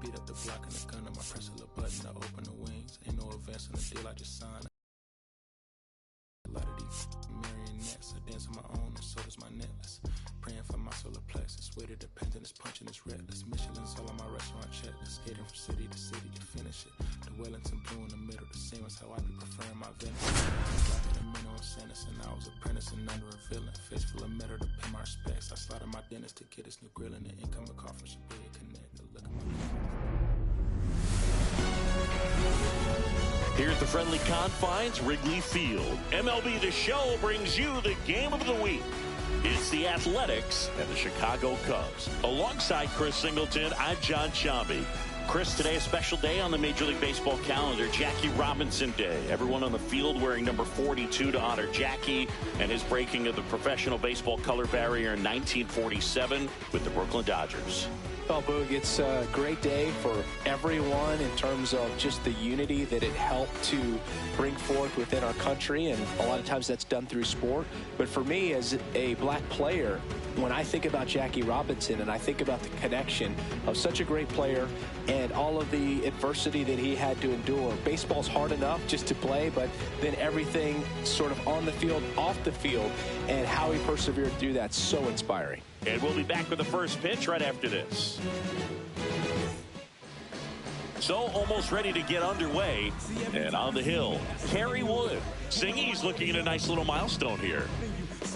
beat up the block and the gun on my press a little button to open the wings. Ain't no advance on the deal, I just signed. A lot of these marionettes, I dance on my own, and so does my necklace. Praying for my solar plexus, weight of dependence, punching is reckless. Michelin's all on my restaurant checklist, skating from city to city to finish it. The Wellington blue in the middle, the same as how I be preferring my Venice. Driving the minimum sentence, and I was apprenticing under a villain. Face full of metal to pay my respects. I slotted my dentist to get his new grill and the incoming call from Shabria Connect. Look at my. Here's the friendly confines, Wrigley Field. MLB The Show brings you the game of the week. It's the Athletics and the Chicago Cubs. Alongside Chris Singleton, I'm John Shambi. Chris, today a special day on the Major League Baseball calendar, Jackie Robinson Day. Everyone on the field wearing number 42 to honor Jackie and his breaking of the professional baseball color barrier in 1947 with the Brooklyn Dodgers. Well, Boog, it's a great day for everyone in terms of just the unity that it helped to bring forth within our country, and a lot of times that's done through sport. But for me, as a black player, when I think about Jackie Robinson and I think about the connection of such a great player and all of the adversity that he had to endure, baseball's hard enough just to play, but then everything sort of on the field, off the field, and how he persevered through that, so inspiring. And we'll be back with the first pitch right after this. So almost ready to get underway, and on the hill, Kerry Wood. Singy's looking at a nice little milestone here.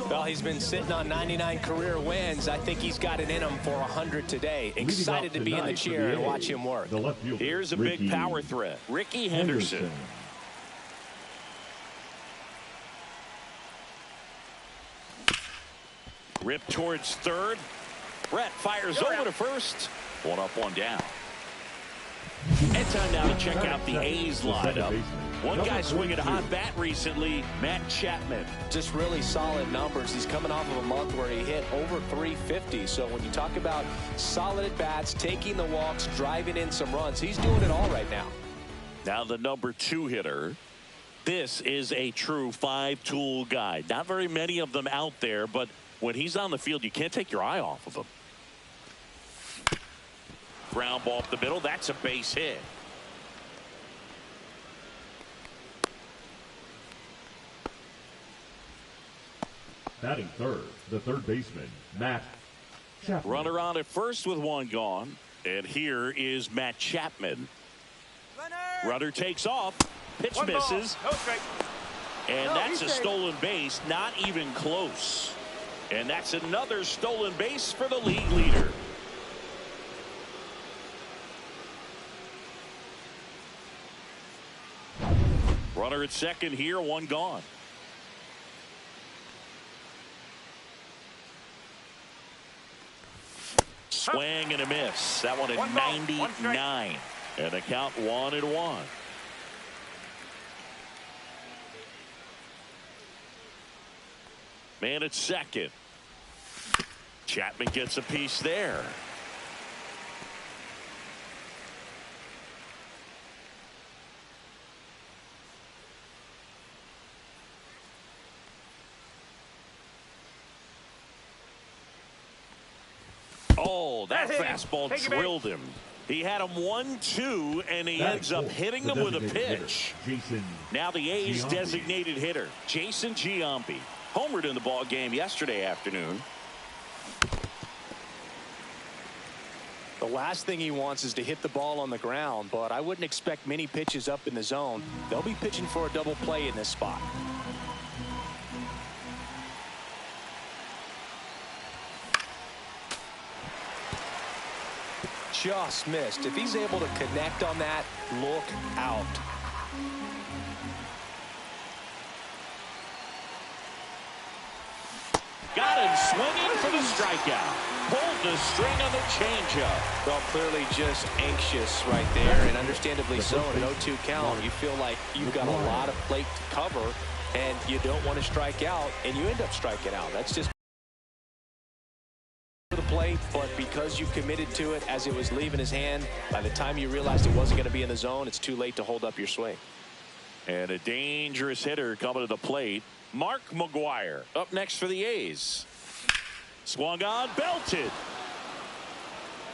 Well, he's been sitting on 99 career wins. I think he's got it in him for 100 today. Excited to be in the chair and watch him work. Here's a big power threat, Ricky Henderson. Rip towards third. Brett fires over to first. One up, one down. And time now to check out the A's lineup. One guy swinging a hot bat recently, Matt Chapman. Just really solid numbers. He's coming off of a month where he hit over 350. So when you talk about solid at bats, taking the walks, driving in some runs, he's doing it all right now. Now the number 2 hitter. This is a true 5-tool guy. Not very many of them out there, but when he's on the field, you can't take your eye off of him. Ground ball up the middle. That's a base hit. Batting third, the third baseman, Matt Chapman. Runner on at first with one gone. And here is Matt Chapman. Runner takes off. Pitch misses. And that's a stolen base. Not even close. And that's another stolen base for the league leader. Runner at second here, one gone. Swing and a miss. That one at 99. And the count 1-1. Man at second. Chapman gets a piece there. Oh, that fastball drilled him. He had him 1-2, and he ends up hitting him with a pitch. Now the A's designated hitter, Jason Giambi, homered in the ball game yesterday afternoon. The last thing he wants is to hit the ball on the ground, but I wouldn't expect many pitches up in the zone. They'll be pitching for a double play in this spot. Just missed. If he's able to connect on that, look out. Got him swinging for the strikeout. Pulled the string on the changeup. Well, clearly just anxious right there, and understandably so. In an 0-2 count, you feel like you've got a lot of plate to cover, and you don't want to strike out, and you end up striking out. That's just the plate, but because you committed to it as it was leaving his hand, by the time you realized it wasn't going to be in the zone, it's too late to hold up your swing. And a dangerous hitter coming to the plate, Mark McGwire, up next for the A's. Swung on, belted.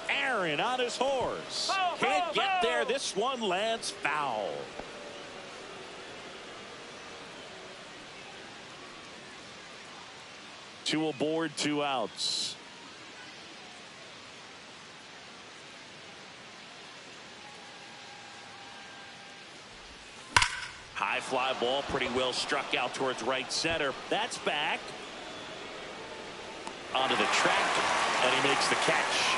Aaron on his horse. Can't get there. This one lands foul. Two aboard, 2 outs. High fly ball, pretty well struck out towards right center. That's back. Onto the track, and he makes the catch.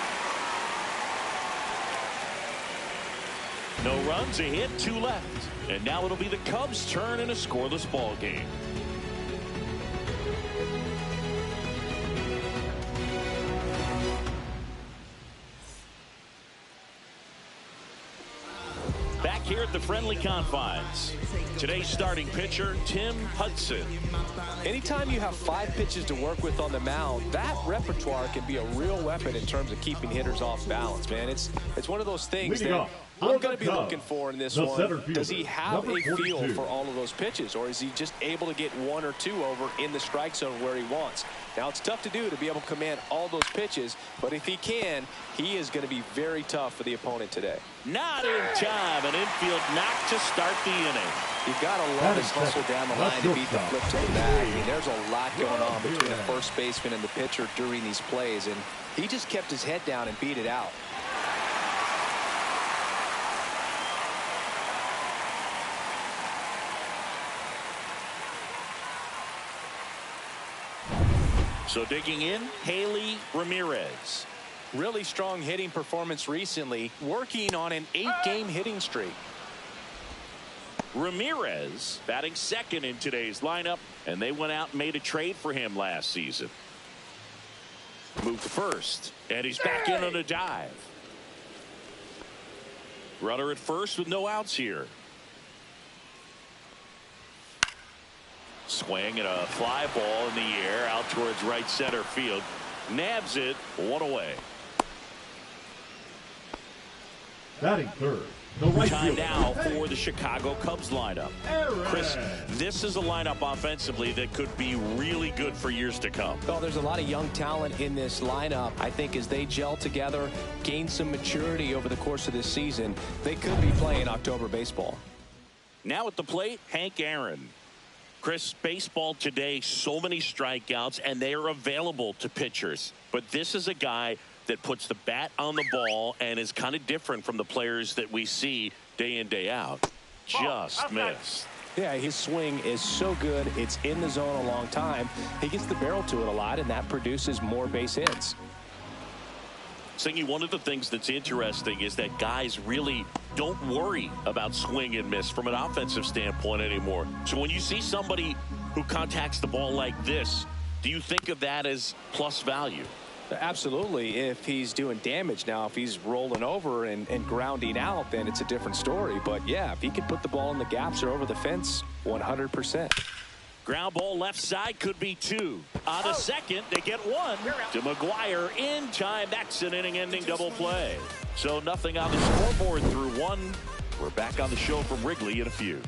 No runs, a hit, 2 left. And now it'll be the Cubs' turn in a scoreless ball game. Back here at the friendly confines. Today's starting pitcher, Tim Hudson. Anytime you have 5 pitches to work with on the mound, that repertoire can be a real weapon in terms of keeping hitters off balance, man. It's one of those things that I'm going to be looking for in this one. Does he have a feel for all of those pitches, or is he just able to get 1 or 2 over in the strike zone where he wants? Now, it's tough to do to be able to command all those pitches, but if he can, he is going to be very tough for the opponent today. Not in time. An infield knock to start the inning. You've got to love his hustle down the line to beat the flip to the bag. I mean, there's a lot going on between the first baseman and the pitcher during these plays, and he just kept his head down and beat it out. So digging in, Haley Ramirez. Really strong hitting performance recently, working on an 8-game hitting streak. Ramirez batting second in today's lineup, and they went out and made a trade for him last season. Moved to first, and he's back in on a dive. Runner at first with no outs here. Swing and a fly ball in the air out towards right center field. Nabs it, 1 away. Batting third, the right Time fielder. now for the Chicago Cubs lineup. Chris, this is a lineup offensively that could be really good for years to come. Well, there's a lot of young talent in this lineup. I think as they gel together, gain some maturity over the course of this season, they could be playing October baseball. Now at the plate, Hank Aaron. Chris, baseball today, so many strikeouts, and they are available to pitchers. But this is a guy that puts the bat on the ball and is kind of different from the players that we see day in, day out. Just missed. Yeah, his swing is so good. It's in the zone a long time. He gets the barrel to it a lot, and that produces more base hits. Singy, one of the things that's interesting is that guys really don't worry about swing and miss from an offensive standpoint anymore. So when you see somebody who contacts the ball like this, do you think of that as plus value? Absolutely, if he's doing damage. Now, if he's rolling over and grounding out, then it's a different story. But, yeah, if he can put the ball in the gaps or over the fence, 100%. Ground ball left side, could be 2. On a second, they get 1 to McGuire in time. That's an inning-ending double play. So nothing on the scoreboard through 1. We're back on the show from Wrigley in a few.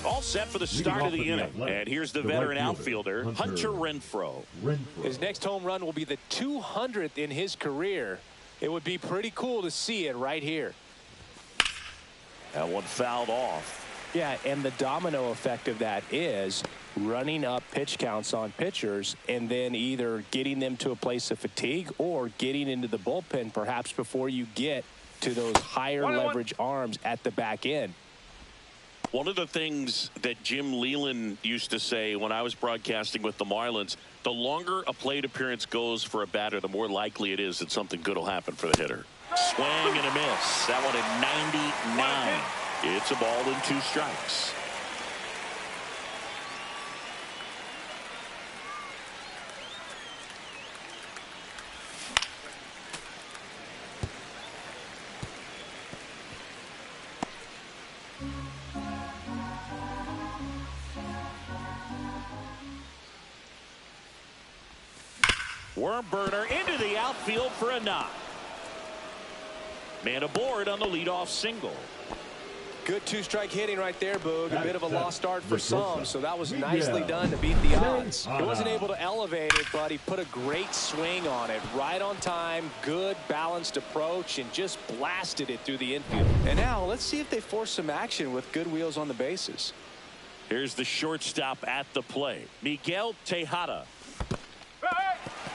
All set for the start of the inning. And here's the veteran outfielder, Hunter Renfroe. His next home run will be the 200th in his career. It would be pretty cool to see it right here. That one fouled off. Yeah, and the domino effect of that is running up pitch counts on pitchers and then either getting them to a place of fatigue or getting into the bullpen perhaps before you get to those higher leverage arms at the back end. One of the things that Jim Leland used to say when I was broadcasting with the Marlins, the longer a plate appearance goes for a batter, the more likely it is that something good will happen for the hitter. Swing and a miss. That one at 99. It's a ball and 2 strikes. Worm burner into the outfield for a knock. Man aboard on the leadoff single. Good two-strike hitting right there, Boog. A bit of a lost start for some, so that was Miguel. nicely done to beat the odds. He wasn't able to elevate it, but he put a great swing on it. Right on time, good, balanced approach, and just blasted it through the infield. And now, let's see if they force some action with good wheels on the bases. Here's the shortstop at the plate, Miguel Tejada.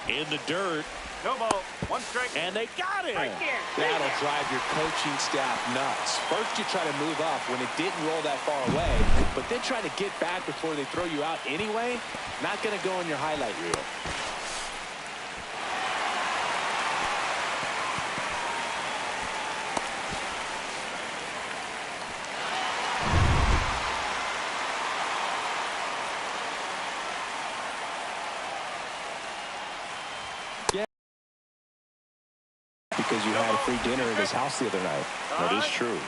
In the dirt. No ball. 1 strike. And they got him. That'll drive your coaching staff nuts. First, you try to move up when it didn't roll that far away, but then try to get back before they throw you out anyway. Not going to go in your highlight reel. Because you had a free dinner at his house the other night. That is true.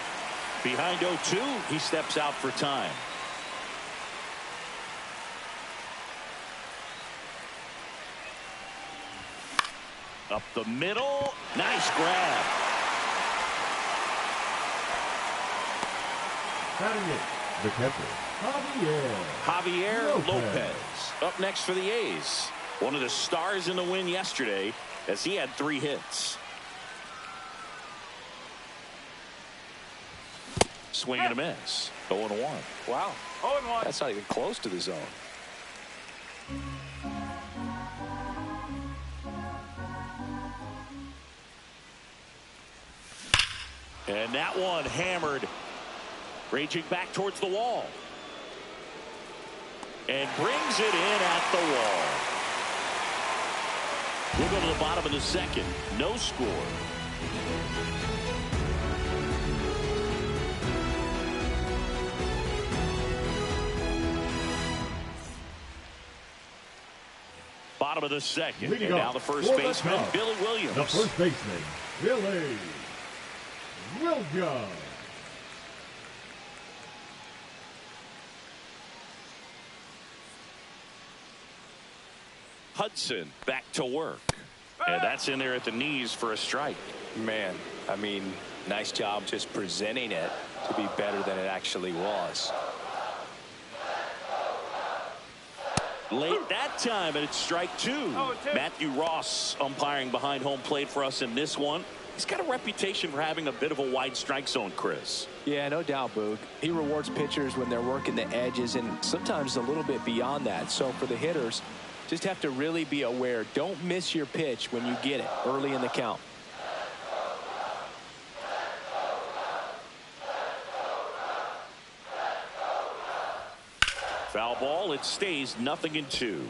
Behind 0-2, he steps out for time. Up the middle. Nice grab. Batting it, the catcher, Javier Lopez. Up next for the A's. One of the stars in the win yesterday as he had 3 hits. Swing and a miss. 0-1. Wow. 0-1. That's not even close to the zone. And that one hammered. Raging back towards the wall. And brings it in at the wall. We'll go to the bottom of the second. No score. Bottom of the second. Leading and now off the first for the baseman, Cubs, Billy Williams. The first baseman, Billy Williams. Hudson back to work. And that's in there at the knees for a strike. Man, I mean, nice job just presenting it to be better than it actually was. Late that time, and it's strike 2. 0-2. Matthew Ross umpiring behind home plate for us in this one. He's got a reputation for having a bit of a wide strike zone, Chris. Yeah, no doubt, Boog. He rewards pitchers when they're working the edges and sometimes a little bit beyond that. So for the hitters, just have to really be aware. Don't miss your pitch when you get it early in the count. Foul ball. It stays 0-2.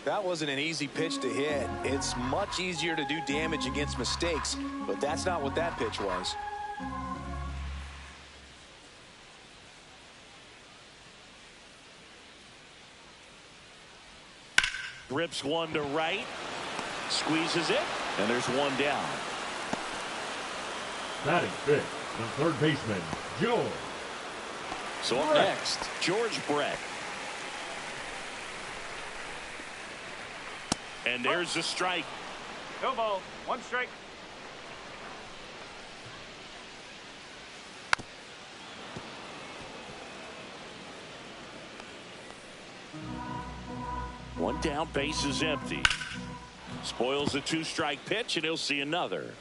That wasn't an easy pitch to hit. It's much easier to do damage against mistakes, but that's not what that pitch was. Rips one to right. Squeezes it. And there's one down. Batting fifth, the third baseman, George. So up next, George Brett. And there's the strike. No ball. 1 strike. One down, base is empty. Spoils the 2-strike pitch, and he'll see another.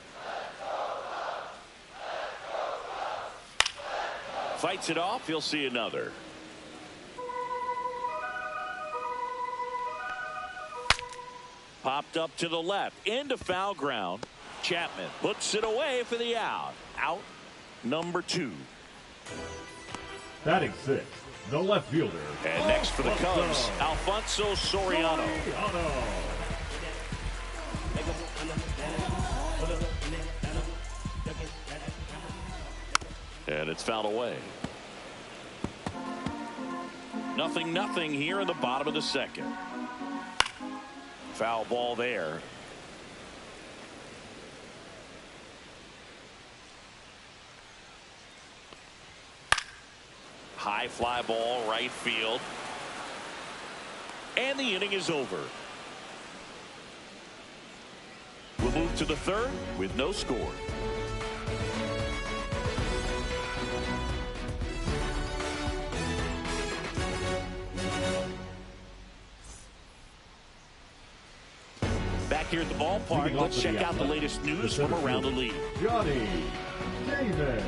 Fights it off, he'll see another. Popped up to the left, into foul ground. Chapman puts it away for the out. Out number 2. Batting sixth, the left fielder. And next for the Cubs, Alfonso Soriano. And it's fouled away. 0-0 here in the bottom of the second. Foul ball there. High fly ball, right field. And the inning is over. We'll move to the third with no score. back here at the ballpark. Let's check out the latest news from around the league. Johnny Davis.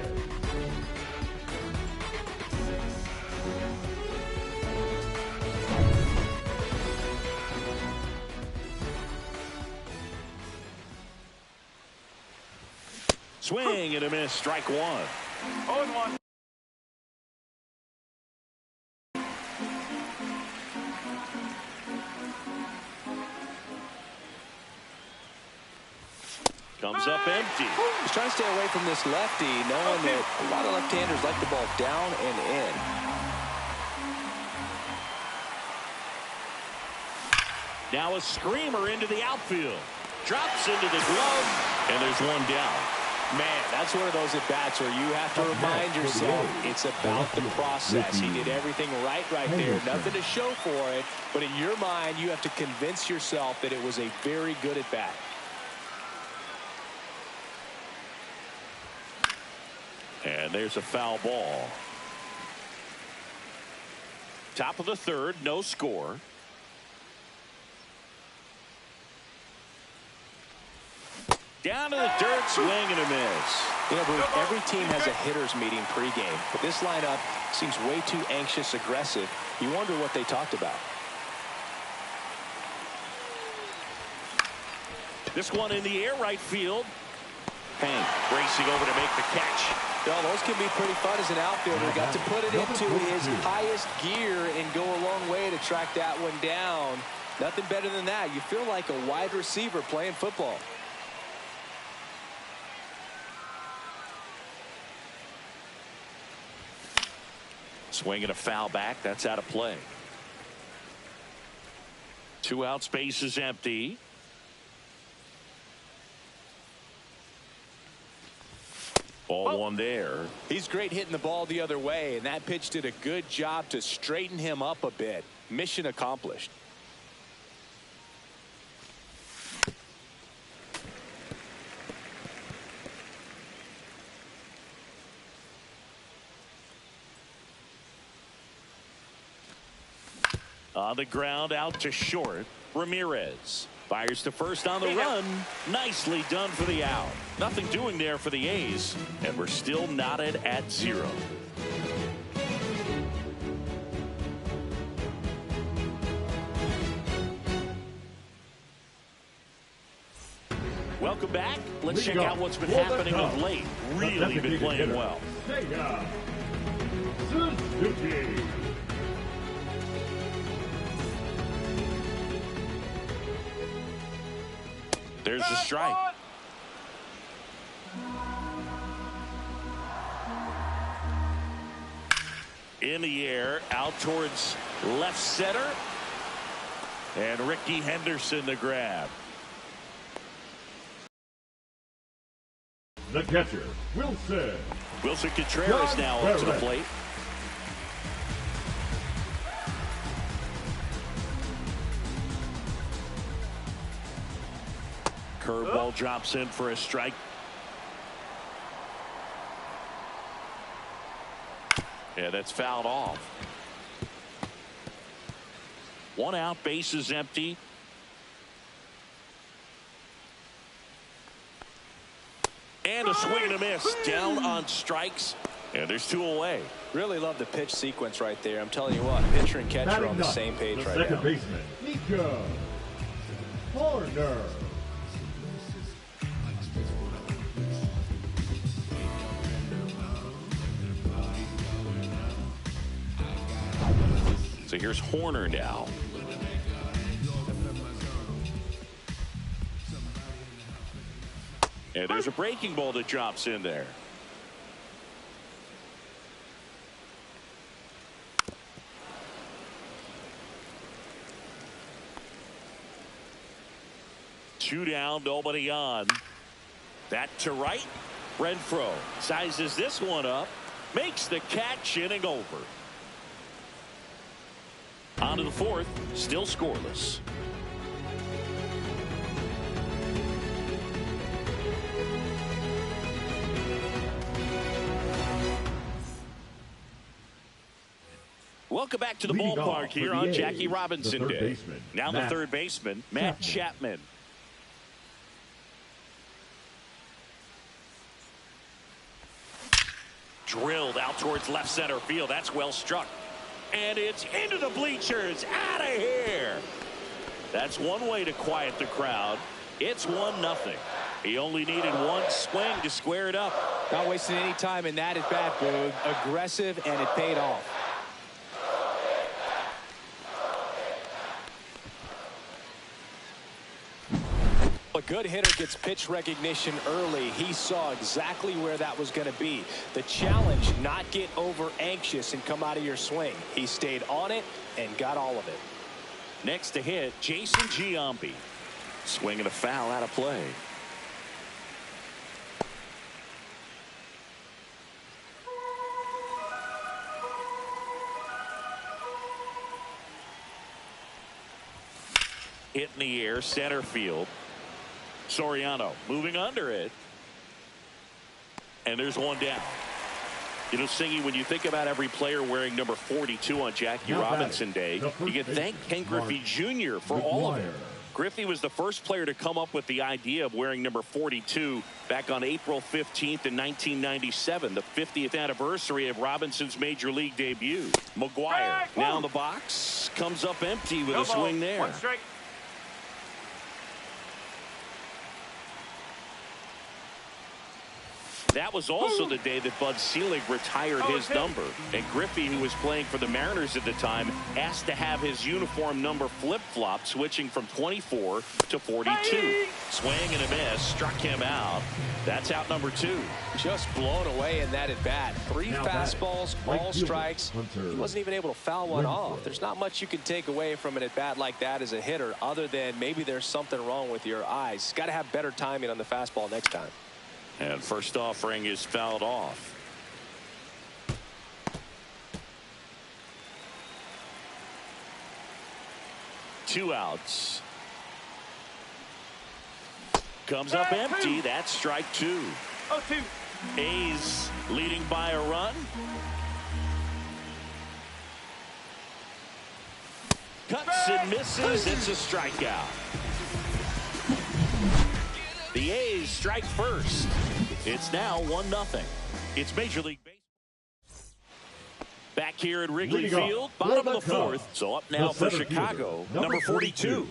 Swing and a miss, strike one. 0-1. Comes up empty. He's trying to stay away from this lefty, knowing that a lot of left-handers like the ball down and in. Now a screamer into the outfield. Drops into the glove, and there's one down. Man, that's one of those at-bats where you have to remind yourself it's about the process. He did everything right there. Nothing to show for it, but in your mind, you have to convince yourself that it was a very good at-bat. And there's a foul ball. Top of the third, no score. Down to the dirt, swing and a miss. You know, Bruce, every team has a hitter's meeting pregame, but this lineup seems way too anxious, aggressive. You wonder what they talked about. This one in the air, right field. Hank racing over to make the catch. Well, those can be pretty fun as an outfielder. Got to put it into his highest gear and go a long way to track that one down. Nothing better than that. You feel like a wide receiver playing football. Swing and a foul back. That's out of play. 2 outs, base is empty. Ball one there. He's great hitting the ball the other way, and that pitch did a good job to straighten him up a bit. Mission accomplished. On the ground, out to short. Ramirez fires to first on the run. Nicely done for the out. Nothing doing there for the A's, and we're still knotted at 0. Welcome back. Let's check out what's been happening of late. Really been playing well. Suzuki. There's the strike. In the air, out towards left center. And Ricky Henderson the grab. The catcher, Wilson. Wilson Contreras now up to the plate. Curveball drops in for a strike. Yeah, that's fouled off. 1 out, base is empty. And a swing and a miss. Down on strikes. And there's 2 away. Really love the pitch sequence right there. I'm telling you what, pitcher and catcher on the same page right now. Second baseman, Nico Horner. So here's Horner now. And there's a breaking ball that drops in there. Two down, nobody on. That to right. Renfroe sizes this one up. Makes the catch, inning over. On to the fourth, still scoreless. Welcome back to the ballpark here on Jackie Robinson Day. Now the third baseman, Matt Chapman. drilled out towards left center field. That's well struck. And it's into the bleachers. Out of here. That's one way to quiet the crowd. It's 1-0. He only needed one swing to square it up. Not wasting any time in that at bat, Boog. Aggressive, and it paid off. A good hitter gets pitch recognition early. He saw exactly where that was going to be. The challenge, not get over anxious and come out of your swing. He stayed on it and got all of it. Next to hit, Jason Giambi. Swinging a foul out of play. Hit in the air, center field. Soriano moving under it. And there's one down. You know, Singy, when you think about every player wearing number 42 on Jackie Robinson Day, you can thank Ken Griffey Jr. for all of it. Griffey was the first player to come up with the idea of wearing number 42 back on April 15th in 1997, the 50th anniversary of Robinson's major league debut. McGuire now in the box, comes up empty with a swing there. 1 strike. That was also the day that Bud Selig retired his number. And Griffey, who was playing for the Mariners at the time, asked to have his uniform number flip-flop, switching from 24 to 42. Swing and a miss, struck him out. That's out number 2. Just blown away in that at bat. 3 fastballs, all strikes. He wasn't even able to foul one off. There's not much you can take away from an at bat like that as a hitter, other than maybe there's something wrong with your eyes. Got to have better timing on the fastball next time. And first offering is fouled off. Two outs. Comes up empty. That's strike 2. 0-2. A's leading by a run. Cuts and misses. It's a strikeout. The A's strike first. It's now 1-0. It's Major League Baseball. Back here at Wrigley Field, bottom of the 4th. So up now for Chicago, number 42.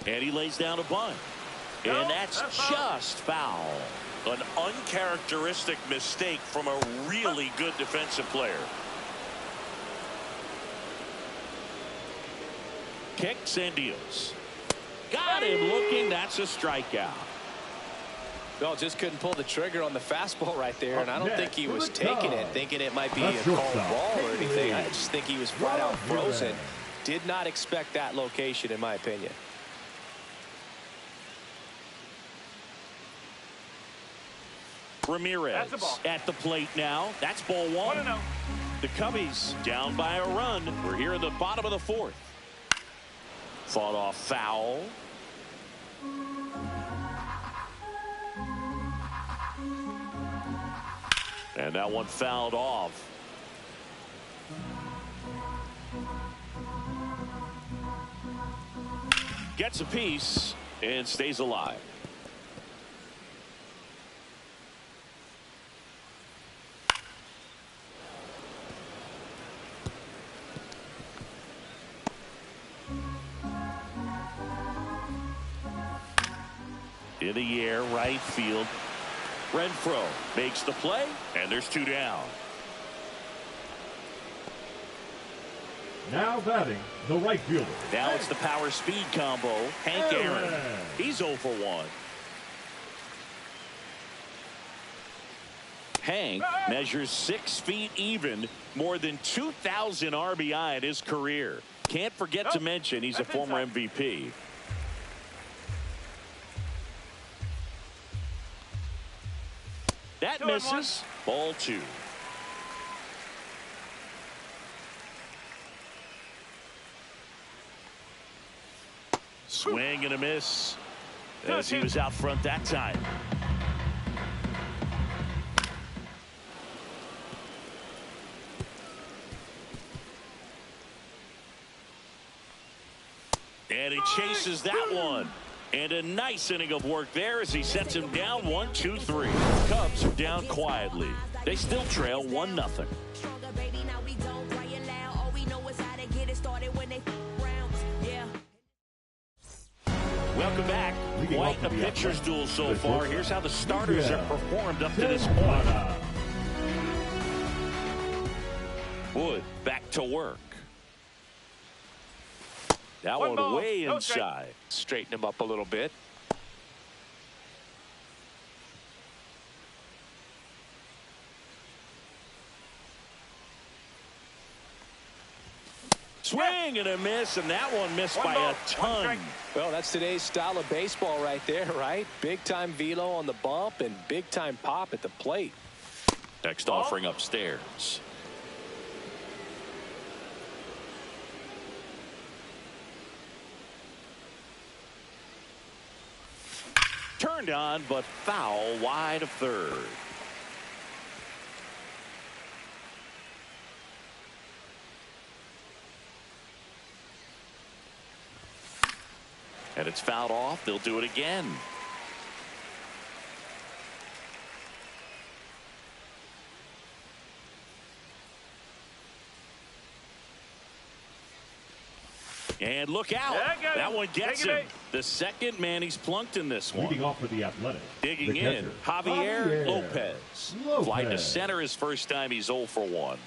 And he lays down a bunt. And that's just foul. An uncharacteristic mistake from a really good defensive player. Kicks and deals. Got him looking. That's a strikeout. Well, just couldn't pull the trigger on the fastball right there, and I don't think he was taking it, thinking it might be a called ball or anything. I just think he was flat out frozen. Did not expect that location, in my opinion. Ramirez at the plate now. That's ball 1. 1-0. The Cubbies down by a run. We're here in the bottom of the 4th. Fought off foul. And that one fouled off. Gets a piece and stays alive. In the air, right field. Renfroe makes the play, and there's 2 down. Now batting, the right fielder. Now it's the power speed combo. Hank Aaron. He's 0 for 1. Hank measures 6 feet even, more than 2,000 RBI in his career. Can't forget to mention he's a former MVP. That misses. Ball 2. Swing and a miss as he was out front that time. And he chases that one. And a nice inning of work there as he sets him down 1-2-3. Cubs are down quietly. They still trail 1-0. Welcome back. Quite a pitcher's duel so far. Here's how the starters have performed up to this point. Wood back to work. That one way inside. Straighten him up a little bit. Swing and a miss, and that one missed by a ton. Well, that's today's style of baseball right there, right? Big-time velo on the bump and big-time pop at the plate. Next offering upstairs. Turned on, but foul wide of third. And it's fouled off. They'll do it again. And look out. That one gets him. The second man he's plunked in this one. Leading off for the Athletics. Digging in, Javier Lopez. Flying to center his first time. He's 0 for 1.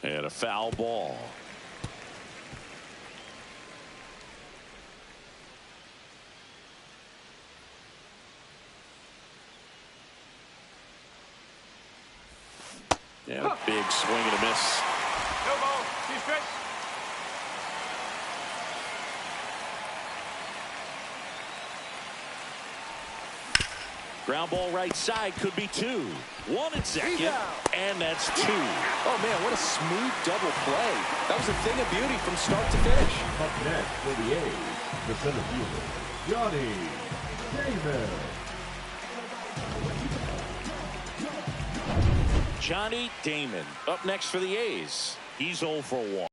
And a foul ball. Yeah, big swing and a miss. No ball. 2 strikes. Ground ball right side, could be 2. 1 at second, and that's 2. Oh, man, what a smooth double play. That was a thing of beauty from start to finish. Up next for the A's, the center fielder, Johnny Damon. Johnny Damon up next for the A's. He's 0 for 1.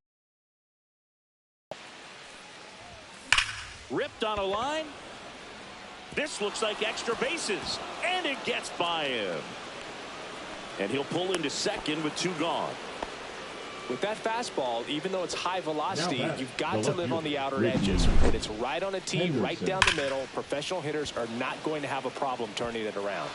Ripped on a line. This looks like extra bases, and it gets by him. And he'll pull into second with 2 gone. With that fastball, even though it's high velocity, you've got to live on the outer edges. And it's right on a tee, right down the middle. Professional hitters are not going to have a problem turning it around.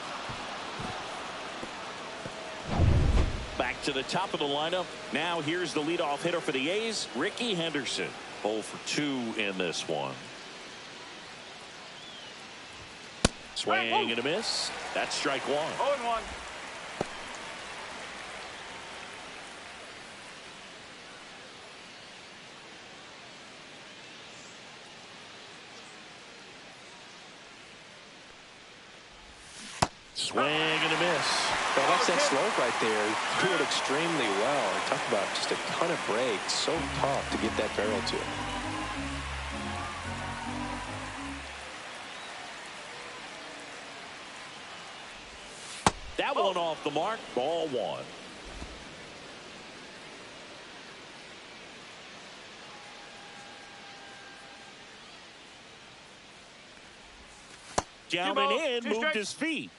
Back to the top of the lineup. Now here's the leadoff hitter for the A's, Ricky Henderson. 0 for 2 in this one. Swing and a miss. That's strike 1. 0-1. Swing and a miss. Well, that's that slope right there. He threw it extremely well. Talk about just a ton of breaks. So tough to get that barrel to. That one off the mark. Ball 1. Down and in, moved his feet.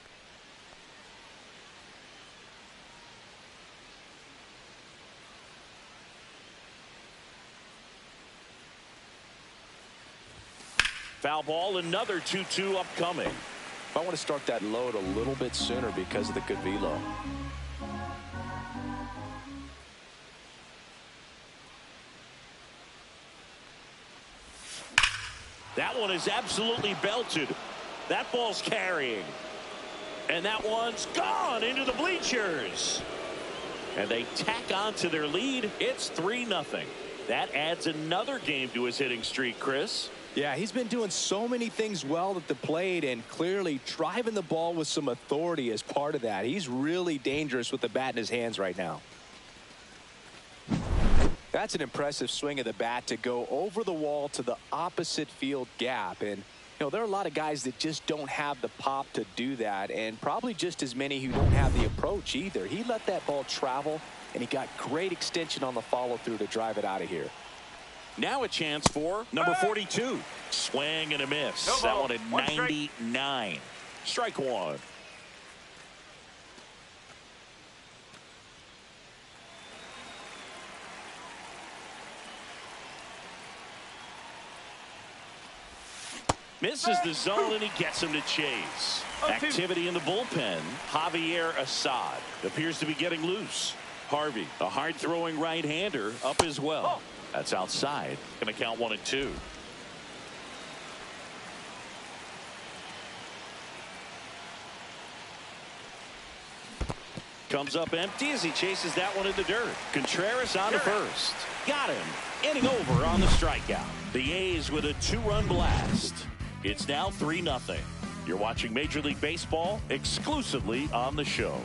Foul ball, another 2-2 upcoming. I want to start that load a little bit sooner because of the good velo. That one is absolutely belted. That ball's carrying. And that one's gone into the bleachers. And they tack on to their lead. It's 3-0. That adds another game to his hitting streak, Chris. Yeah, he's been doing so many things well at the plate and clearly driving the ball with some authority as part of that. He's really dangerous with the bat in his hands right now. That's an impressive swing of the bat to go over the wall to the opposite field gap. And, you know, there are a lot of guys that just don't have the pop to do that, and probably just as many who don't have the approach either. He let that ball travel and he got great extension on the follow-through to drive it out of here. Now a chance for number 42. Swing and a miss. No that ball. one at One strike. 99. Strike one. Misses the zone, and he gets him to chase. Activity in the bullpen. Javier Assad appears to be getting loose. Harvey, a hard-throwing right-hander, up as well. That's outside. Going to count 1 and 2. Comes up empty as he chases that one in the dirt. Contreras on to first. Got him. Inning over on the strikeout. The A's with a 2-run blast. It's now 3-0. You're watching Major League Baseball exclusively on the show.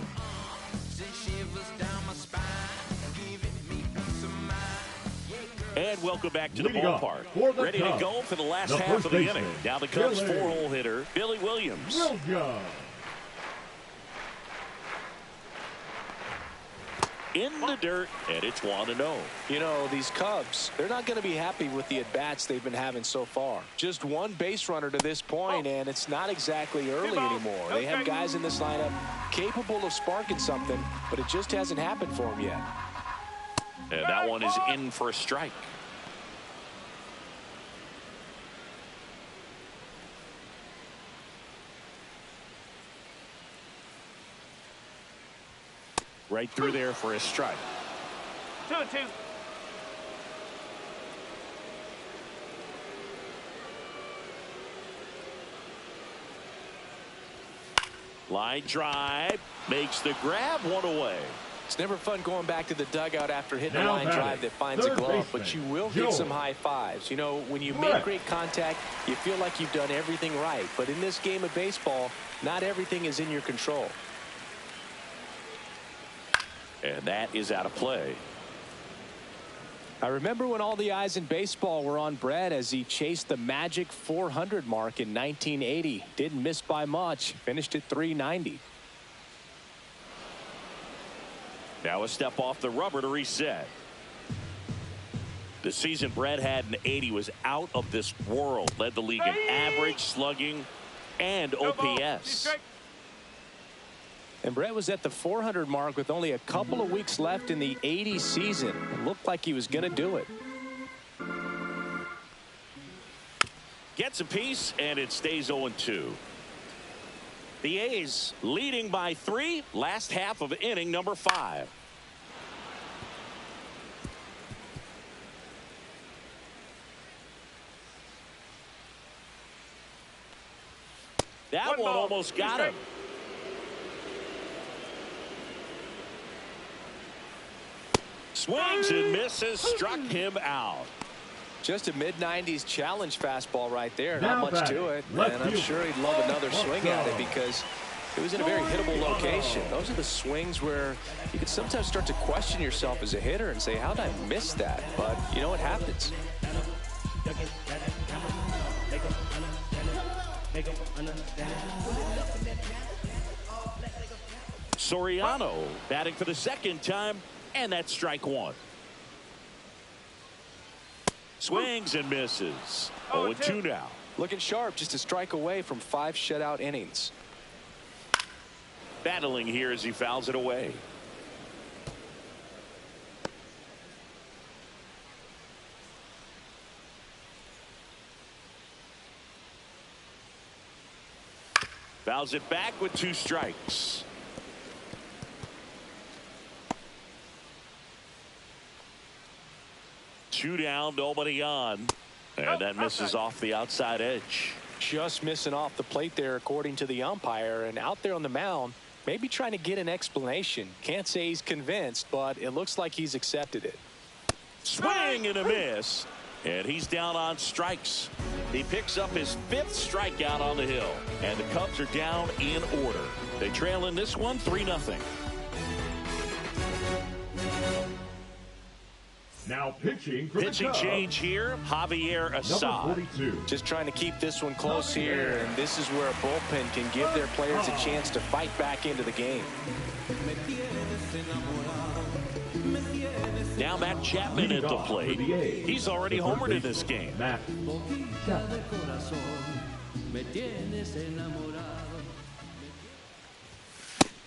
And welcome back to the ballpark. Ready to go for the last half of the inning. Now the Cubs' 4-hole hitter, Billy Williams. In the dirt, and it's 1-0. You know, these Cubs, they're not going to be happy with the at-bats they've been having so far. Just one base runner to this point, and it's not exactly early anymore. They have guys in this lineup capable of sparking something, but it just hasn't happened for them yet. And that one is in for a strike. Right through there for a strike. 2-2. Line drive. Makes the grab, 1 away. It's never fun going back to the dugout after hitting a line drive that finds a glove, but you will get some high fives. You know, when you make great contact, you feel like you've done everything right. But in this game of baseball, not everything is in your control. And that is out of play. I remember when all the eyes in baseball were on Brett as he chased the magic 400 mark in 1980. Didn't miss by much. Finished at 390. Now a step off the rubber to reset. The season Brett had in 80 was out of this world. Led the league in average, slugging, and OPS. And Brett was at the 400 mark with only a couple of weeks left in the 80 season. It looked like he was going to do it. Gets a piece, and it stays 0-2. The A's leading by 3. Last half of inning number 5. That one almost got him. Swings and misses, struck him out. Just a mid-90s challenge fastball right there. Not much to it. And I'm sure he'd love another swing at it because it was in a very hittable location. Those are the swings where you can sometimes start to question yourself as a hitter and say, how did I miss that? But you know what happens. Soriano batting for the second time, and that's strike 1. Swings and misses. 0-2 now. Looking sharp, just a strike away from 5 shutout innings. Battling here as he fouls it away. Fouls it back with 2 strikes. Two down, nobody on. And that misses off the outside edge. Just missing off the plate there, according to the umpire. And out there on the mound, maybe trying to get an explanation. Can't say he's convinced, but it looks like he's accepted it. Swing and a miss. And he's down on strikes. He picks up his 5th strikeout on the hill. And the Cubs are down in order. They trail in this one 3-0. Now pitching for Pitching the Cubs, change here, Javier Assad. number 42. Just trying to keep this one close here, and this is where a bullpen can give their players a chance to fight back into the game. Now Matt Chapman at the plate. He's already homered in this game. Matt Chapman.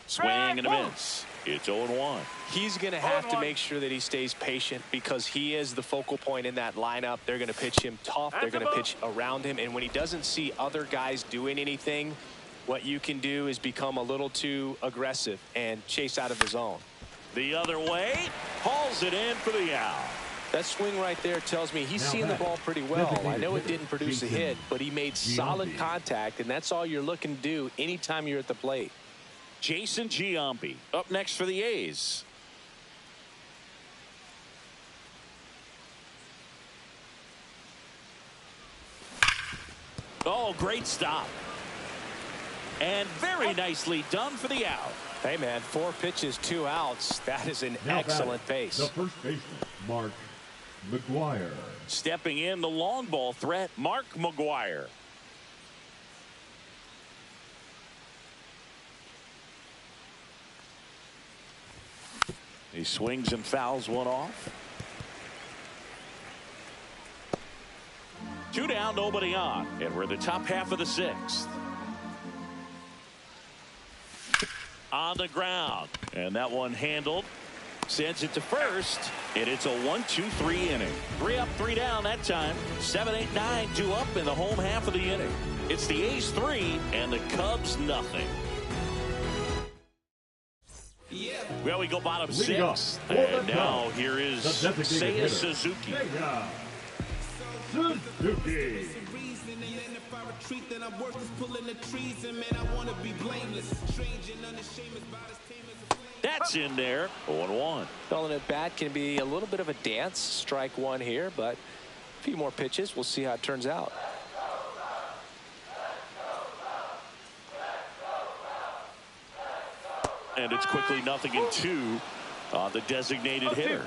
Swing and a miss. It's 0-1. He's going to have to make sure that he stays patient because he is the focal point in that lineup. They're going to pitch him tough. They're going to pitch around him. And when he doesn't see other guys doing anything, what you can do is become a little too aggressive and chase out of the zone. The other way, hauls it in for the out. That swing right there tells me he's seeing the ball pretty well. I know it didn't produce a hit, but he made solid contact, and that's all you're looking to do anytime you're at the plate. Jason Giambi up next for the A's. Oh, great stop. And very nicely done for the out. Hey, man, 4 pitches, 2 outs. That is an excellent pace. The first baseman, Mark McGuire. Stepping in, the long ball threat, Mark McGuire. He swings and fouls one off. 2 down, nobody on, and we're in the top half of the 6th. On the ground, and that one handled. Sends it to first, and it's a 1-2-3 inning. 3 up, 3 down that time. 7, 8, 9, 2 up in the home half of the inning. It's the A's 3 and the Cubs nothing. Well, we go bottom 6, and now here is Seiya Suzuki. Suzuki. That's in there. 0-1. Calling it bat can be a little bit of a dance. Strike 1 here, but a few more pitches. We'll see how it turns out. And it's quickly 0-2 on the designated hitter.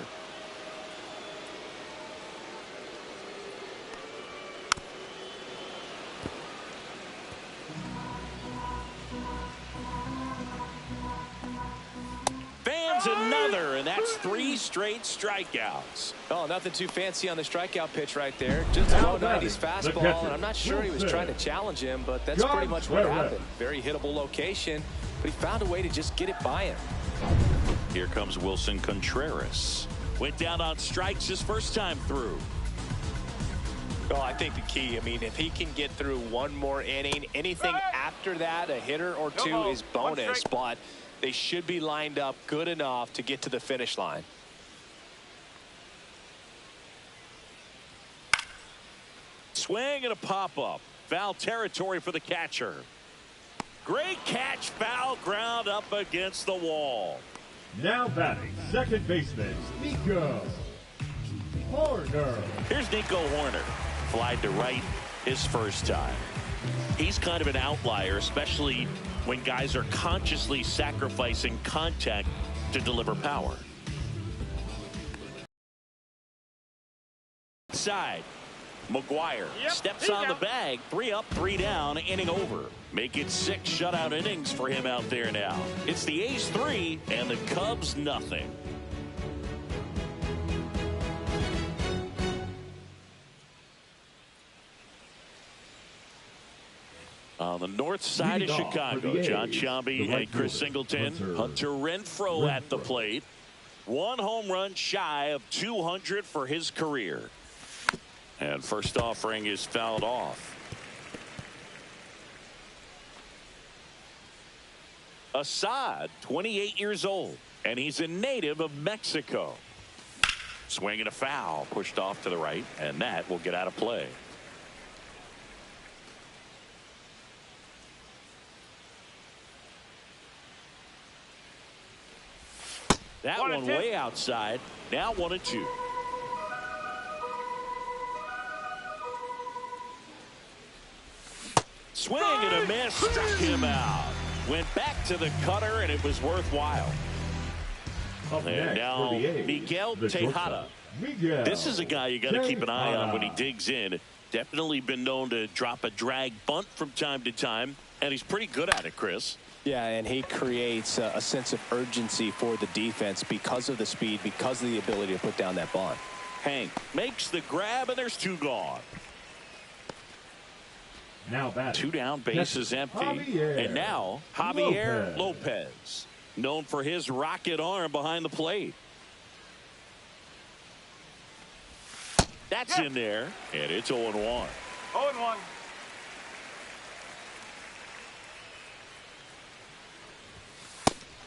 Fans another, and that's 3 straight strikeouts. Oh, nothing too fancy on the strikeout pitch right there. Just a low 90s fastball, and I'm not sure he was trying to challenge him, but that's pretty much what happened. Very hittable location, but he found a way to just get it by him. Here comes Wilson Contreras. Went down on strikes his first time through. Well, I think the key, I mean, if he can get through one more inning, anything after that, a hitter or 2 is bonus, but they should be lined up good enough to get to the finish line. Swing and a pop-up. Foul territory for the catcher. Great catch, foul ground up against the wall. Now batting, second baseman, Nico Horner. Here's Nico Horner. Flied to right his first time. He's kind of an outlier, especially when guys are consciously sacrificing contact to deliver power. Side. McGuire steps on the bag. 3 up, 3 down, inning over. Make it 6 shutout innings for him out there now. It's the A's 3 and the Cubs nothing. On the north side of Chicago, John Giambi and Chris Singleton. Hunter Renfroe at the plate. 1 home run shy of 200 for his career. And first offering is fouled off. Assad, 28 years old, and he's a native of Mexico. Swing and a foul, pushed off to the right, and that will get out of play. That one way outside. Now 1-2. Swing and a miss, struck him out. Went back to the cutter, and it was worthwhile. And now Miguel Tejada. This is a guy you got to keep an eye on when he digs in. Definitely been known to drop a drag bunt from time to time, and he's pretty good at it, Chris. Yeah, and he creates a sense of urgency for the defense because of the speed, because of the ability to put down that bunt. Hank makes the grab, and there's 2 gone. Now batting. 2 down, base is empty. Javier and now Javier Lopez, known for his rocket arm behind the plate. That's in there, and it's 0-1. 0-1.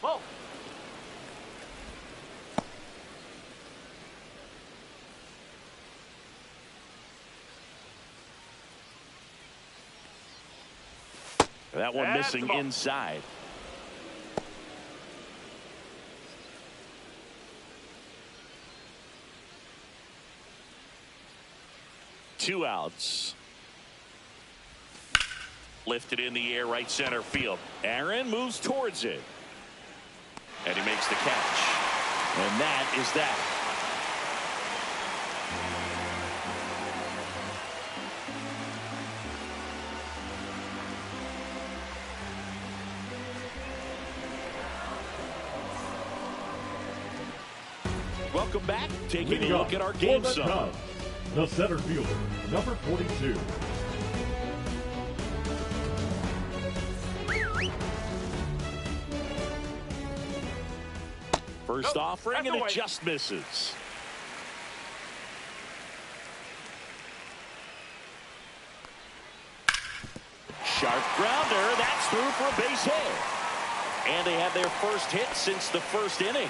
Whoa. That one missing inside. Two outs. Lifted in the air, right center field. Aaron moves towards it. And he makes the catch. And that is that. Welcome back. Taking a look at our game sum. The center fielder, number 42. First offering, and it just misses. Sharp grounder. That's through for a base hit. And they have their first hit since the first inning.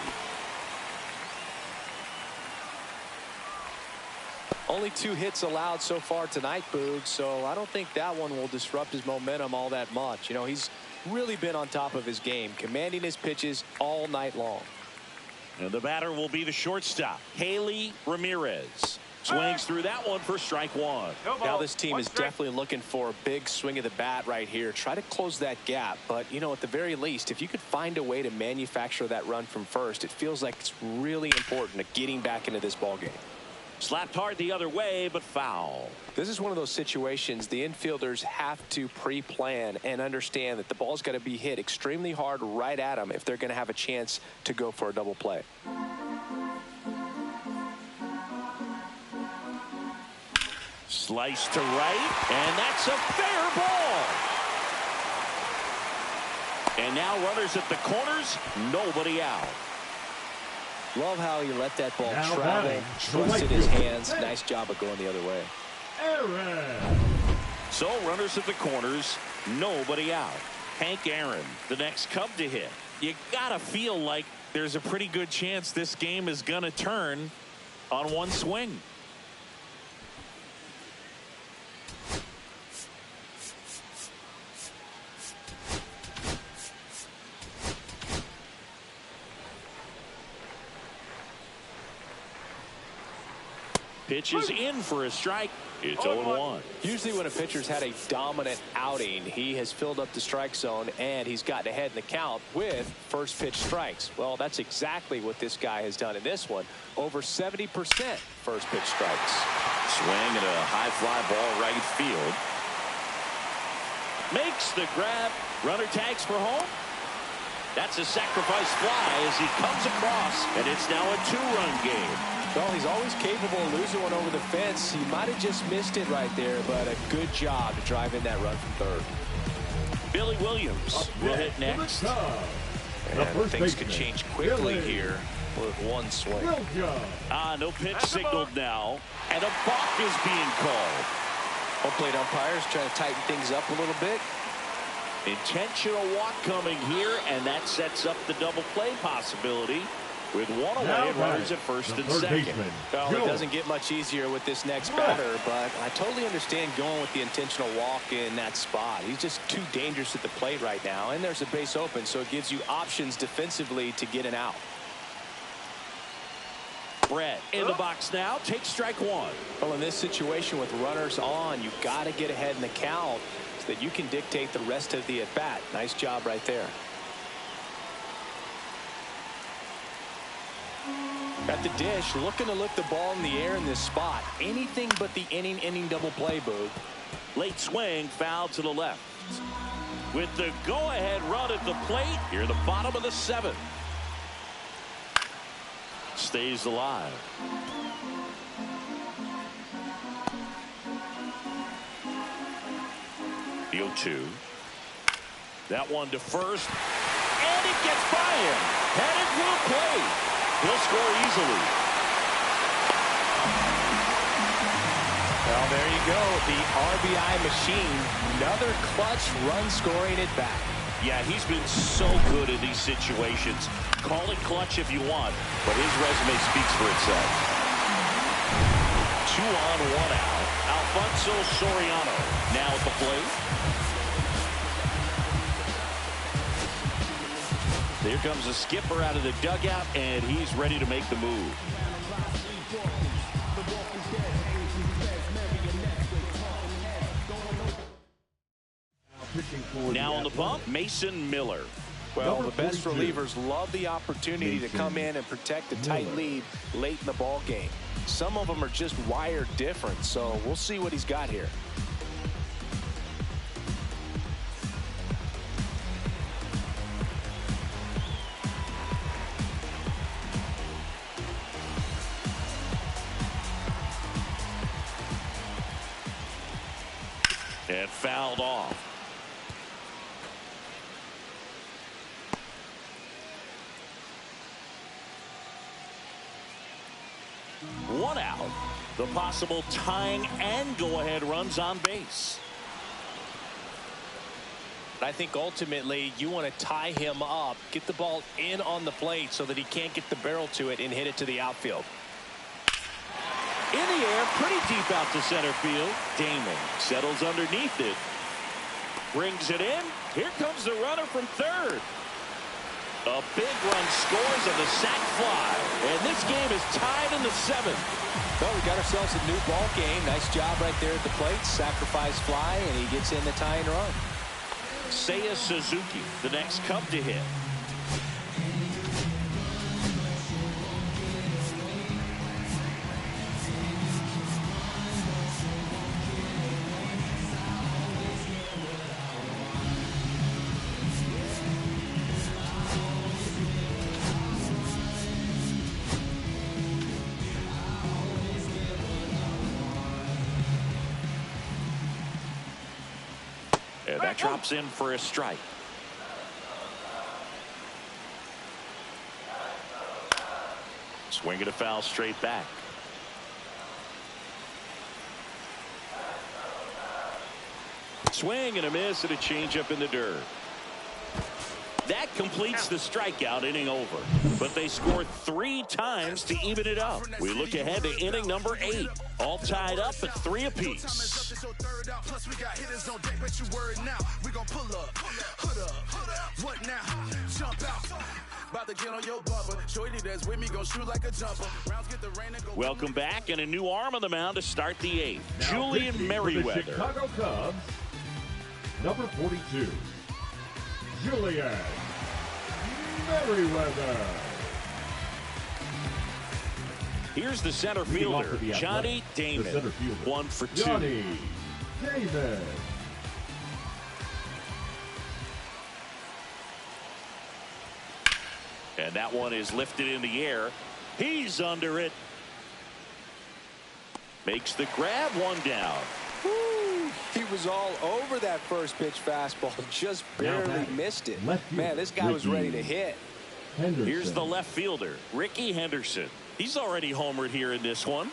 Only 2 hits allowed so far tonight, Boog, so I don't think that one will disrupt his momentum all that much. You know, he's really been on top of his game, commanding his pitches all night long. And the batter will be the shortstop, Haley Ramirez. Swings through that one for strike 1. Now this team is definitely looking for a big swing of the bat right here. Try to close that gap, but, you know, at the very least, if you could find a way to manufacture that run from first, it feels like it's really important to getting back into this ballgame. Slapped hard the other way, but foul. This is one of those situations the infielders have to pre-plan and understand that the ball's got to be hit extremely hard right at them if they're going to have a chance to go for a double play. Slice to right, and that's a fair ball. And now runners at the corners, nobody out. Love how he let that ball Now travel, trusted his hands. Nice job of going the other way. Aaron. So runners at the corners, nobody out. Hank Aaron, the next Cub to hit. You gotta feel like there's a pretty good chance this game is gonna turn on one swing. Pitches in for a strike. It's 0-1. Usually when a pitcher's had a dominant outing, he has filled up the strike zone and he's gotten ahead in the count with first pitch strikes. Well, that's exactly what this guy has done in this one. Over 70% first pitch strikes. Swing at a high fly ball right field. Makes the grab. Runner tags for home. That's a sacrifice fly as he comes across, and it's now a 2-run game. Well, he's always capable of losing one over the fence. He might have just missed it right there, but a good job to drive in that run from third. Billy Williams will hit next. And things could change quickly here with one swing. No pitch signaled now, and a balk is being called. Home plate umpires trying to tighten things up a little bit. Intentional walk coming here, and that sets up the double play possibility. With one away, runners at first and second. Well, it doesn't get much easier with this next batter, but I totally understand going with the intentional walk in that spot. He's just too dangerous at the plate right now, and there's a base open, so it gives you options defensively to get an out. Brett in the box now, takes strike 1. Well, in this situation with runners on, you got to get ahead in the count so that you can dictate the rest of the at-bat. Nice job right there. At the dish, looking to lift the ball in the air in this spot. Anything but the inning double play, Boog. Late swing, foul to the left. with the go-ahead run at the plate here in the bottom of the 7th. Stays alive. The 0-2. That one to first. And it gets by him. Headed for the plate. He'll score easily. Well, there you go. The RBI machine. Another clutch run scoring at bat. Yeah, he's been so good in these situations. Call it clutch if you want, but his resume speaks for itself. 2 on, 1 out. Alfonso Soriano now at the plate. There comes the skipper out of the dugout, and he's ready to make the move. Now on the bump, Mason Miller. Well, the best relievers love the opportunity to come in and protect a tight lead late in the ball game. Some of them are just wired different, so we'll see what he's got here. And fouled off. One out. The possible tying and go-ahead runs on base. I think ultimately you want to tie him up, get the ball in on the plate so that he can't get the barrel to it and hit it to the outfield. In the air, pretty deep out to center field. Damon settles underneath it. Brings it in. Here comes the runner from third. A big run scores on the sac fly. And this game is tied in the 7th. Well, we got ourselves a new ball game. Nice job right there at the plate. Sacrifice fly, and he gets in the tying run. Seiya Suzuki, the next Cub to hit. And that drops in for a strike. Swing and a foul straight back. Swing and a miss and a changeup in the dirt. That completes the strikeout, inning over. But they scored 3 times to even it up. We look ahead to inning number 8. All tied up at 3 apiece. Welcome back, and a new arm on the mound to start the 8th. Now Julian Merriweather. The Chicago Cubs, number 42, Julian Merriweather. Here's the center fielder, Johnny Damon. 1 for 2. Johnny Damon. And that one is lifted in the air. He's under it. Makes the grab, 1 down. Woo! He was all over that first pitch fastball, just barely missed it. Man, this guy was ready to hit. Henderson. Here's the left fielder, Ricky Henderson. He's already homered here in this one.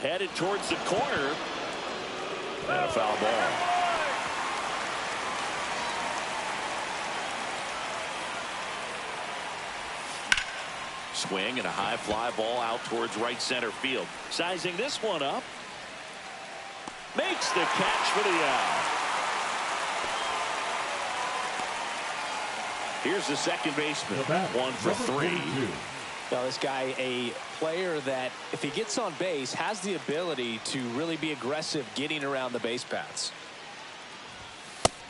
Headed towards the corner. And a foul ball. Swing and a high fly ball out towards right center field. Sizing this one up. Makes the catch for the out. Here's the second baseman. 1 for 3. Now, this guy, a player that, if he gets on base, has the ability to really be aggressive getting around the base paths.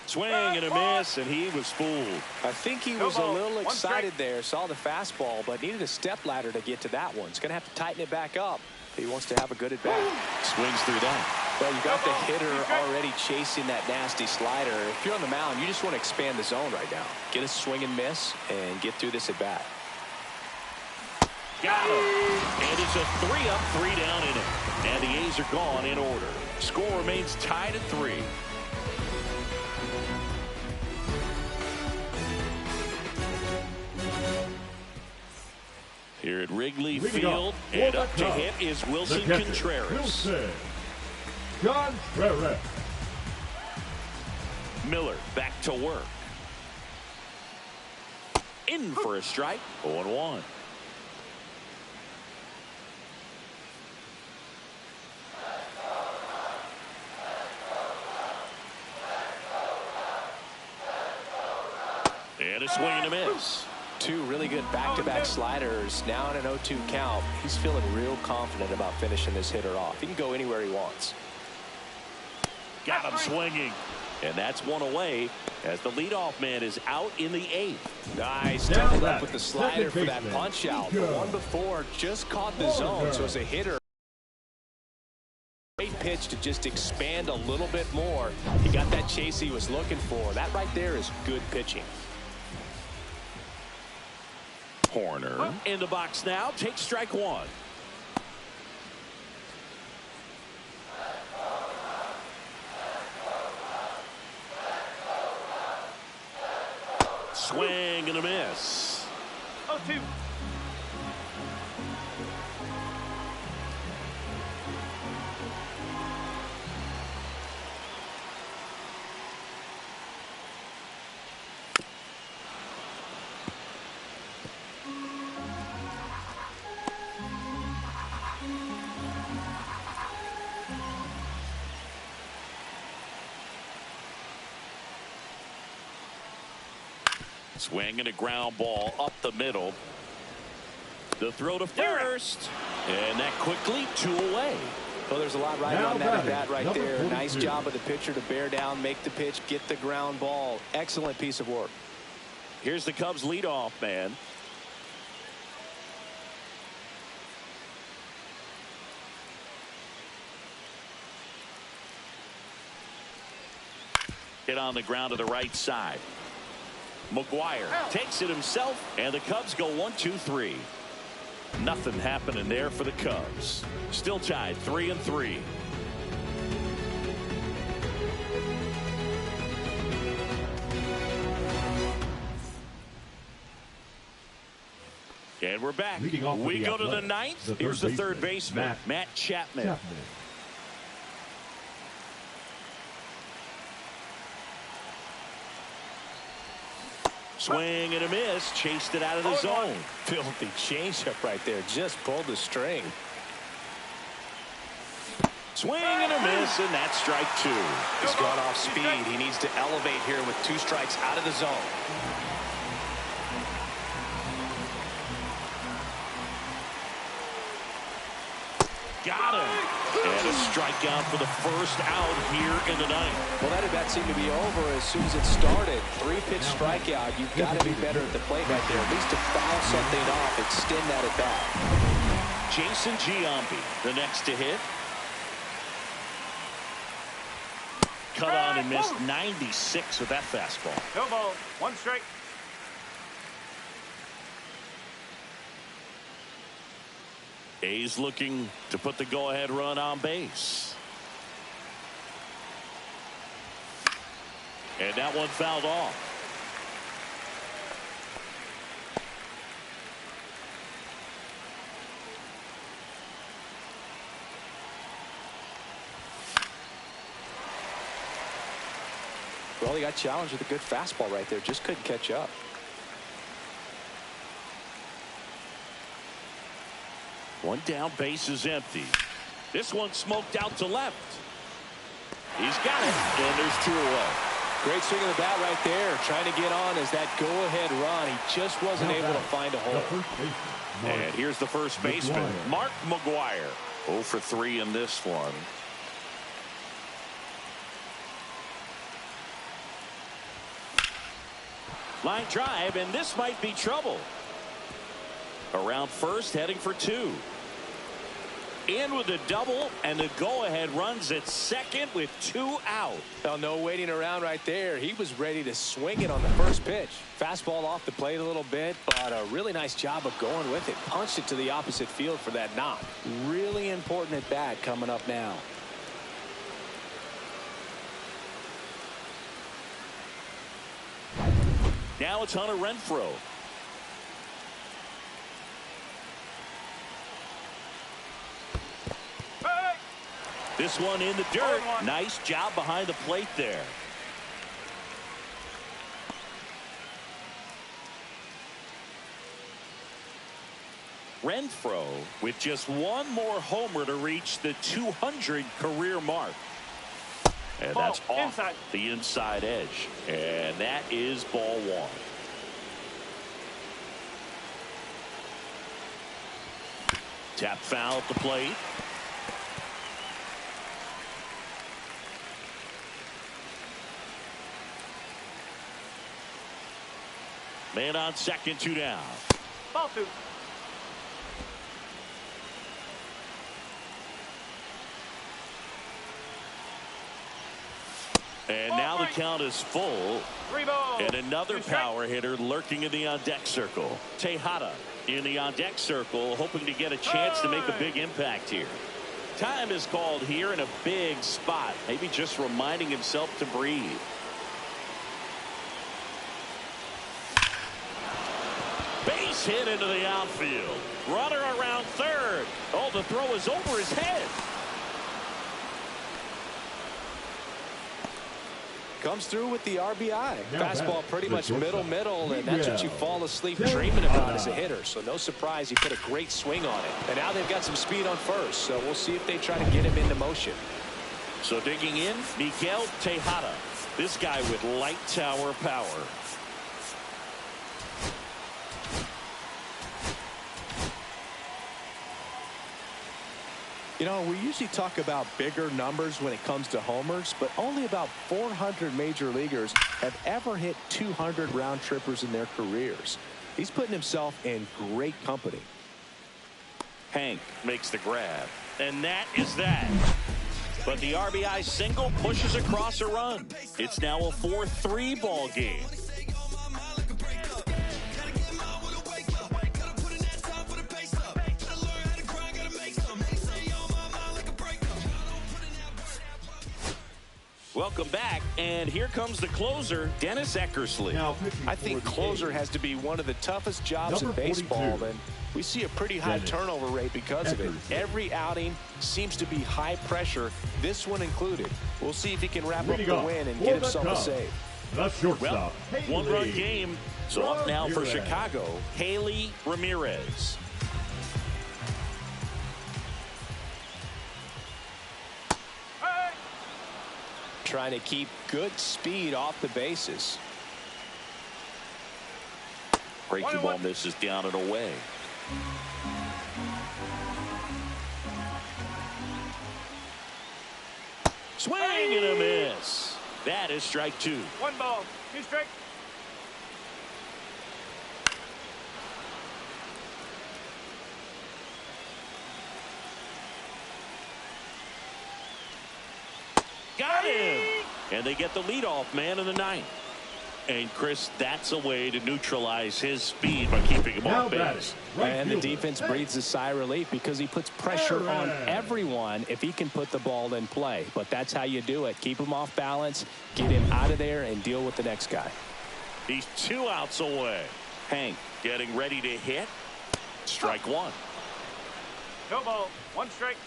Swing and a miss, and he was fooled. I think he was a little excited there, saw the fastball, but needed a step ladder to get to that one. He's going to have to tighten it back up if he wants to have a good at-bat. Swings through that. Well, you got the hitter already chasing that nasty slider. If you're on the mound, you just want to expand the zone right now. Get a swing and miss and get through this at-bat. Got him. And it's a 3-up, 3-down inning. And the A's are gone in order. Score remains tied at 3. Here at Wrigley Field, and up to hit is Wilson Contreras. Miller back to work. In for a strike, 0-1. And a swing and a miss. Two really good back-to-back sliders. Now in an 0-2 count. He's feeling real confident about finishing this hitter off. He can go anywhere he wants. Got him swinging. And that's one away as the leadoff man is out in the 8th. Nice. Doubled up with the slider for that punch out. The one before just caught the zone. So as a hitter, great pitch to just expand a little bit more. He got that chase he was looking for. That right there is good pitching. Horner in the box now. Takes strike 1. Swing and a miss. 0-2. Swing and a ground ball up the middle. The throw to first. And that quickly 2 away. Well, there's a lot riding on that at-bat right there. Nice job of the pitcher to bear down, make the pitch, get the ground ball. Excellent piece of work. Here's the Cubs leadoff man. Hit on the ground to the right side. McGuire takes it himself, and the Cubs go 1-2-3. Nothing happening there for the Cubs. Still tied 3-3. And we're back. We go to the 9th. Here's the third baseman, Matt Chapman. Swing and a miss. Chased it out of the zone. Filthy changeup right there. Just pulled the string. Swing and a miss, and that's strike 2. He's gone off speed. He needs to elevate here with 2 strikes out of the zone. Got him. And a strikeout for the first out here in the 9th. Well, that at-bat seemed to be over as soon as it started. 3-pitch strikeout. You've got to be better at the plate right there. At least to foul something off, extend that at-bat. Jason Giambi, the next to hit. Cut on and missed 96 with that fastball. No ball. 1 strike. A's looking to put the go-ahead run on base. And that one fouled off. Well, he got challenged with a good fastball right there. Just couldn't catch up. One down, base is empty. This one smoked out to left. He's got it, and there's 2 away. Great swing of the bat right there. Trying to get on as that go-ahead run. He just wasn't able to find a hole. And here's the first baseman, Mark McGuire. 0 for 3 in this one. Line drive, and this might be trouble. Around first, heading for 2. In with a double, and the go-ahead runs at second with 2 out. Well, no waiting around right there. He was ready to swing it on the first pitch. Fastball off the plate a little bit, but a really nice job of going with it. Punched it to the opposite field for that knock. Really important at bat coming up now. Now it's Hunter Renfroe. This one in the dirt. Nice job behind the plate there. Renfroe with just one more homer to reach the 200 career mark. And that's off the inside edge. And that is ball 1. Tap foul at the plate. Man on second, 2 down. Ball 2. And now the count is full. 3 balls. And another power hitter lurking in the on-deck circle. Tejada in the on-deck circle, hoping to get a chance to make a big impact here. Time is called here in a big spot. Maybe just reminding himself to breathe. Base hit into the outfield. Runner around third. Oh, the throw is over his head. Comes through with the RBI. Now Fastball pretty much middle, and that's what you fall asleep Tejada. dreaming about as a hitter. So no surprise he put a great swing on it. And now they've got some speed on first, so we'll see if they try to get him into motion. So digging in, Miguel Tejada. This guy with light tower power. You know, we usually talk about bigger numbers when it comes to homers, but only about 400 major leaguers have ever hit 200 round trippers in their careers. He's putting himself in great company. Hank makes the grab, and that is that. But the RBI single pushes across a run. It's now a 4-3 ball game. Welcome back, and here comes the closer, Dennis Eckersley. I think closer has to be one of the toughest jobs in baseball, and we see a pretty high turnover rate because of it. Every outing seems to be high pressure, this one included. We'll see if he can wrap up the win and get himself a save. The shortstop, well, one-run game. So up now for Chicago, Haley Ramirez. Trying to keep good speed off the bases. Breaking ball misses down and away. Swing and a miss. That is strike 2. 1 ball, 2 strikes. Got him. And they get the leadoff man in the 9th. And Chris, that's a way to neutralize his speed by keeping him off base. And the defense breathes a sigh of relief because he puts pressure on everyone if he can put the ball in play. But that's how you do it. Keep him off balance, get him out of there, and deal with the next guy. He's 2 outs away. Hank getting ready to hit. Strike 1. No ball, 1 strike.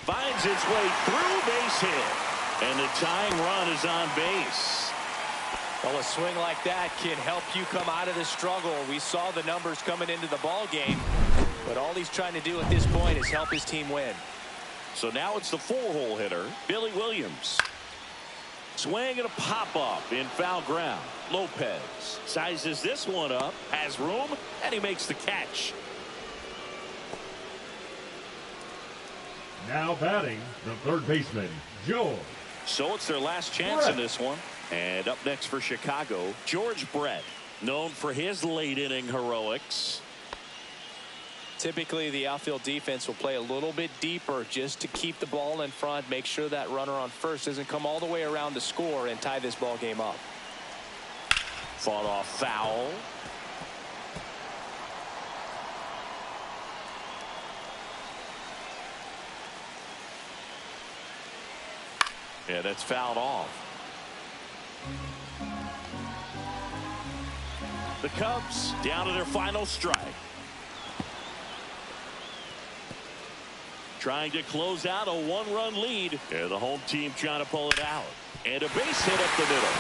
Finds its way through, base hit. And the tying run is on base. Well, a swing like that can help you come out of the struggle. We saw the numbers coming into the ball game, but all he's trying to do at this point is help his team win. So now it's the 4-hole hitter, Billy Williams. Swing and a pop-up in foul ground. Lopez sizes this one up, has room, and he makes the catch. Now batting, the third baseman, George So it's their last chance in this one. And up next for Chicago, George Brett, known for his late inning heroics. Typically, the outfield defense will play a little bit deeper just to keep the ball in front, make sure that runner on first doesn't come all the way around to score and tie this ball game up. Fought off foul. Yeah, that's fouled off. The Cubs down to their final strike. Trying to close out a one-run lead. And the home team trying to pull it out. And a base hit up the middle.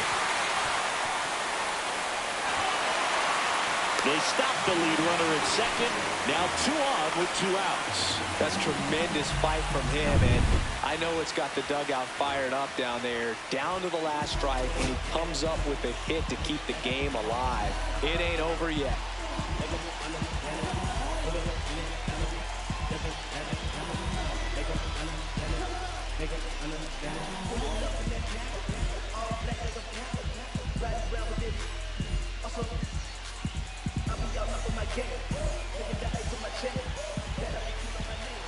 They stop the lead runner at second. Now 2 on with 2 outs. That's tremendous fight from him, and I know it's got the dugout fired up down there. Down to the last strike, and he comes up with a hit to keep the game alive. It ain't over yet.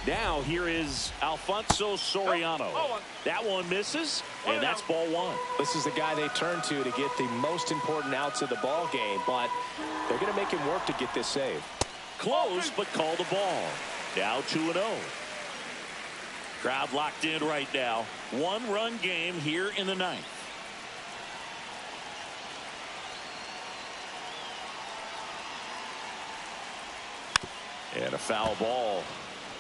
Now here is Alfonso Soriano. That one misses, and that's ball 1. This is the guy they turn to get the most important outs of the ball game, but they're going to make him work to get this save. Close, but called the ball. Now 2-0. Crowd locked in right now. 1-run game here in the 9th. And a foul ball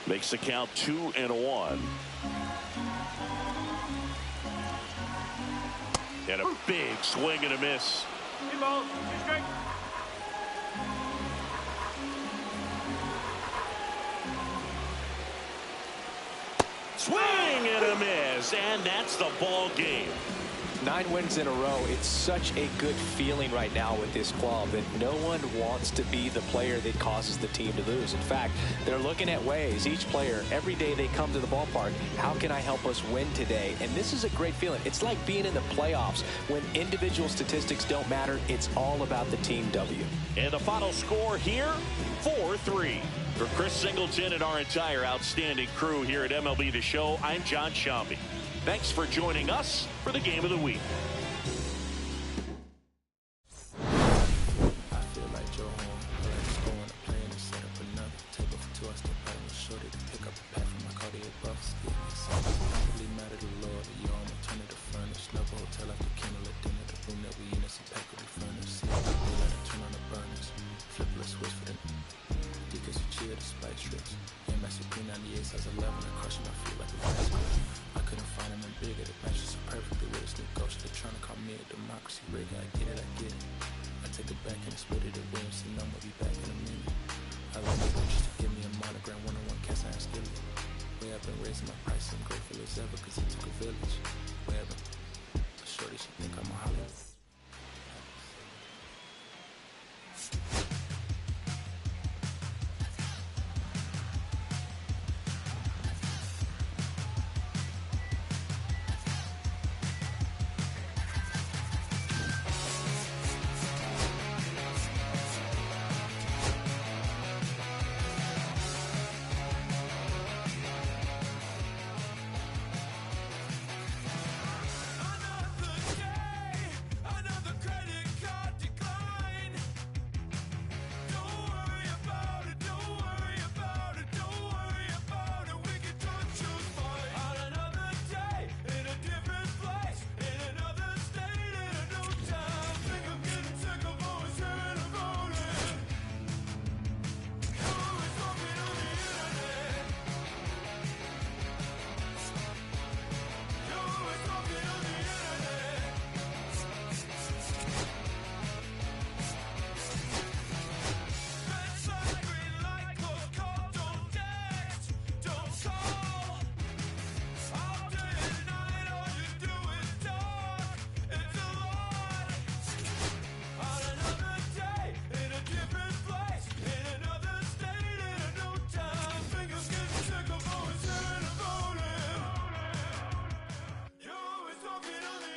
makes the count 2-1. And a big swing and a miss. Ball, 2 strike. Swing and a miss, and that's the ball game. 9 wins in a row. It's such a good feeling right now with this club that no one wants to be the player that causes the team to lose. In fact, they're looking at ways, each player, every day they come to the ballpark, how can I help us win today? And this is a great feeling. It's like being in the playoffs. When individual statistics don't matter, it's all about the team W. And the final score here, 4-3. For Chris Singleton and our entire outstanding crew here at MLB The Show, I'm John Shambi. Thanks for joining us for the Game of the Week. I feel like Joe Home. I like scoring a play and set up another. Table for 2, I step out and shorty to pick up a pack from my cardiac buffs. Yeah, it's all really matter to the Lord. You almost turn it to furnace. Love a hotel after Kindle at dinner. The room that we in is a pack will be furnace. See, I let it turn on the burners. Flip a switch for the because you cheer the spice strips. Yeah, my Supreme 98 size 11. I crush my feet like a vice grip. I couldn't find them in bigger. The matches so perfectly with a sneak ghost. They're trying to call me a democracy rig. I get it, I get it. I take it back and split it at Williamson. I'm gonna be